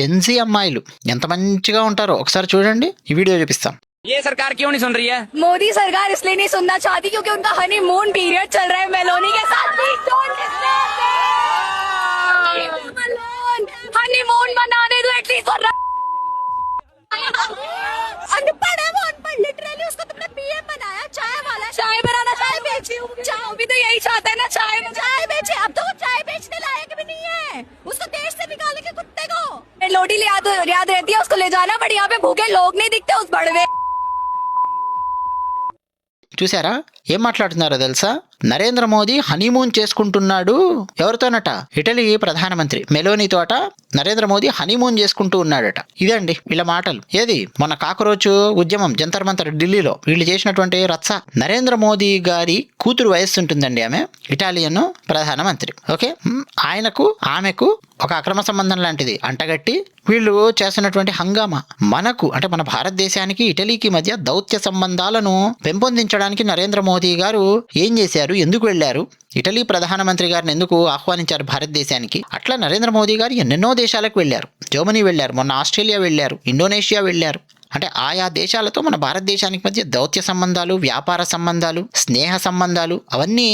Gen Z అమ్మాయిలు ఎంత మంచిగా ఉంటారో ఒకసారి చూడండి, ఈ వీడియో చూపిస్తాం. ये सरकार क्यों नहीं सुन रही है? मोदी सरकार इसलिए नहीं सुनना चाहती क्योंकि उनका हनीमून पीरियड चल रहा है मेलोनी के साथ। हनीमून मनाने दो एटलीस्ट। अनपढ़ है वो, अनपढ़ लिटरली। उसको तुमने पीएम बनाया, चाय वाला, चाय बनाना, चाय बेची। चाय भी तो यही चाहता है ना, चाय बेचे। अब तो वो चाय बेचने लायक भी नहीं है, उसको देश से निकाले के कुत्ते को। लोटी याद रहती है, उसको ले जाना, बट यहाँ पे भूखे लोग नहीं दिखते उस बड़वे। చూసారా ఏం మాట్లాడుతున్నారో తెలుసా? నరేంద్ర మోదీ హనీమూన్ చేసుకుంటున్నాడు. ఎవరితోనట? ఇటలీ ప్రధానమంత్రి మెలోనీతోట నరేంద్ర మోదీ హనీమూన్ చేసుకుంటూ ఉన్నాడట. ఇదండి వీళ్ళ మాటలు. ఏది మొన్న కాకరోచు ఉద్యమం జంతర్ మంతర్ ఢిల్లీలో వీళ్ళు చేసినటువంటి రచ్చ. నరేంద్ర మోదీ గారి కూతురు వయస్సు ఉంటుందండి, ఆమె ఇటాలియన్ ప్రధానమంత్రి. ఓకే, ఆయనకు ఆమెకు ఒక అక్రమ సంబంధం లాంటిది అంటగట్టి వీళ్ళు చేస్తున్నటువంటి హంగామా మనకు అంటే మన భారతదేశానికి ఇటలీకి మధ్య దౌత్య సంబంధాలను పెంపొందించడానికి నరేంద్ర మోదీ గారు ఏం చేశారు, ఎందుకు వెళ్ళారు, ఇటలీ ప్రధానమంత్రి గారిని ఎందుకు ఆహ్వానించారు భారతదేశానికి. అట్లా నరేంద్ర మోదీ గారు ఎన్నెన్నో దేశాలకు వెళ్ళారు. జర్మనీ వెళ్ళారు, మొన్న ఆస్ట్రేలియా వెళ్ళారు, ఇండోనేషియా వెళ్ళారు. అంటే ఆయా దేశాలతో మన భారతదేశానికి మధ్య దౌత్య సంబంధాలు, వ్యాపార సంబంధాలు, స్నేహ సంబంధాలు అవన్నీ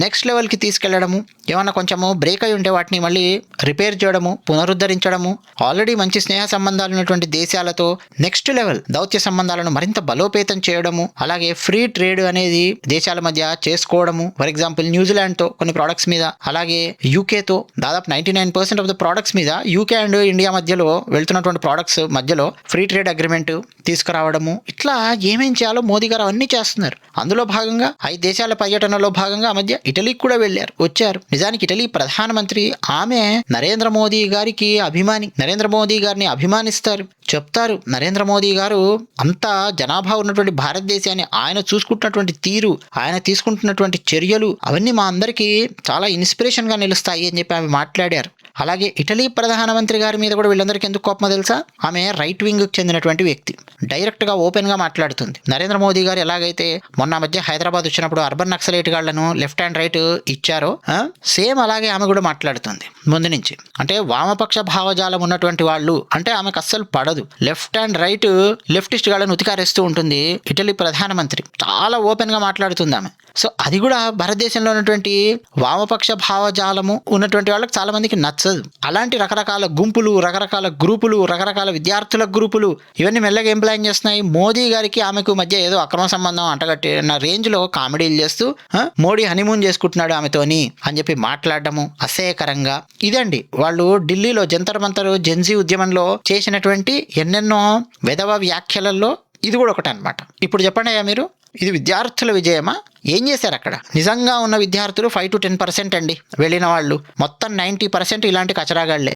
నెక్స్ట్ లెవెల్కి తీసుకెళ్లడము, ఏమన్నా కొంచెము బ్రేక్ అయి ఉంటే వాటిని మళ్ళీ రిపేర్ చేయడము, పునరుద్ధరించడము, ఆల్రెడీ మంచి స్నేహ సంబంధాలు ఉన్నటువంటి దేశాలతో నెక్స్ట్ లెవెల్ దౌత్య సంబంధాలను మరింత బలోపేతం చేయడము, అలాగే ఫ్రీ ట్రేడ్ అనేది దేశాల మధ్య చేసుకోవడము. ఫర్ ఎగ్జాంపుల్ న్యూజిలాండ్తో కొన్ని ప్రోడక్ట్స్ మీద, అలాగే యూకేతో దాదాపు 99% ఆఫ్ ద ప్రోడక్ట్స్ మీద యూకే అండ్ ఇండియా మధ్యలో వెళ్తున్నటువంటి ప్రోడక్ట్స్ మధ్యలో ఫ్రీ ట్రేడ్ అగ్రిమెంట్ తీసుకురావడము. ఇట్లా ఏమేం చేయాలో మోదీ గారు అవన్నీ చేస్తున్నారు. అందులో భాగంగా 5 దేశాల పర్యటనలో భాగంగా మధ్య ఇటలీకి కూడా వెళ్ళారు, వచ్చారు. నిజానికి ఇటలీ ప్రధానమంత్రి ఆమె నరేంద్ర మోదీ గారికి అభిమాని, నరేంద్ర మోదీ గారిని అభిమానిస్తారు, చెప్తారు. నరేంద్ర మోదీ గారు అంత జనాభా ఉన్నటువంటి భారతదేశాన్ని ఆయన చూసుకుంటున్నటువంటి తీరు, ఆయన తీసుకుంటున్నటువంటి చర్యలు అవన్నీ మా అందరికీ చాలా ఇన్స్పిరేషన్ గా నిలుస్తాయి అని చెప్పి ఆమె మాట్లాడారు. అలాగే ఇటలీ ప్రధానమంత్రి గారి మీద కూడా వీళ్ళందరికీ ఎందుకు కోపమో తెలుసా? ఆమె రైట్ వింగ్ కి చెందినటువంటి వ్యక్తి, డైరెక్ట్ గా ఓపెన్ గా మాట్లాడుతుంది. నరేంద్ర మోదీ గారు ఎలాగైతే మొన్న మధ్య హైదరాబాద్ వచ్చినప్పుడు అర్బన్ నక్సలైట్ గాళ్లను లెఫ్ట్ అండ్ రైట్ ఇచ్చారో సేమ్ అలాగే ఆమె కూడా మాట్లాడుతుంది ముందు నుంచి. అంటే వామపక్ష భావజాలం ఉన్నటువంటి వాళ్ళు అంటే ఆమెకు అస్సలు పడదు. లెఫ్ట్ అండ్ రైట్ లెఫ్టిస్ట్ గాళ్లను ఉతికారేస్తూ ఉంటుంది ఇటలీ ప్రధానమంత్రి. చాలా ఓపెన్ గా మాట్లాడుతుంది ఆమె. సో అది కూడా భారతదేశంలో ఉన్నటువంటి వామపక్ష భావజాలము ఉన్నటువంటి వాళ్ళకి చాలా మందికి నచ్చదు. అలాంటి రకరకాల గుంపులు, రకరకాల గ్రూపులు, రకరకాల విద్యార్థుల గ్రూపులు ఇవన్నీ మెల్లగా ఏం ప్లాన్ చేస్తున్నాయి, మోదీ గారికి ఆమెకు మధ్య ఏదో అక్రమ సంబంధం అంటగట్టిన రేంజ్ లో కామెడీలు చేస్తూ మోడీ హనీమూన్ చేసుకుంటున్నాడు ఆమెతోని అని చెప్పి మాట్లాడటము అసహ్యకరంగా. ఇదండి వాళ్ళు ఢిల్లీలో జంతర్ మంతర్ జెన్జీ ఉద్యమంలో చేసినటువంటి ఎన్నెన్నో వెధవ వ్యాఖ్యలలో ఇది కూడా ఒకటి అనమాట. ఇప్పుడు చెప్పండి అయ్యా మీరు, ఇది విద్యార్థుల విజయమా? ఏం చేశారు అక్కడ? నిజంగా ఉన్న విద్యార్థులు 5 to 10% అండి వెళ్ళిన వాళ్ళు, మొత్తం 90% ఇలాంటి కచరాగాళ్లే.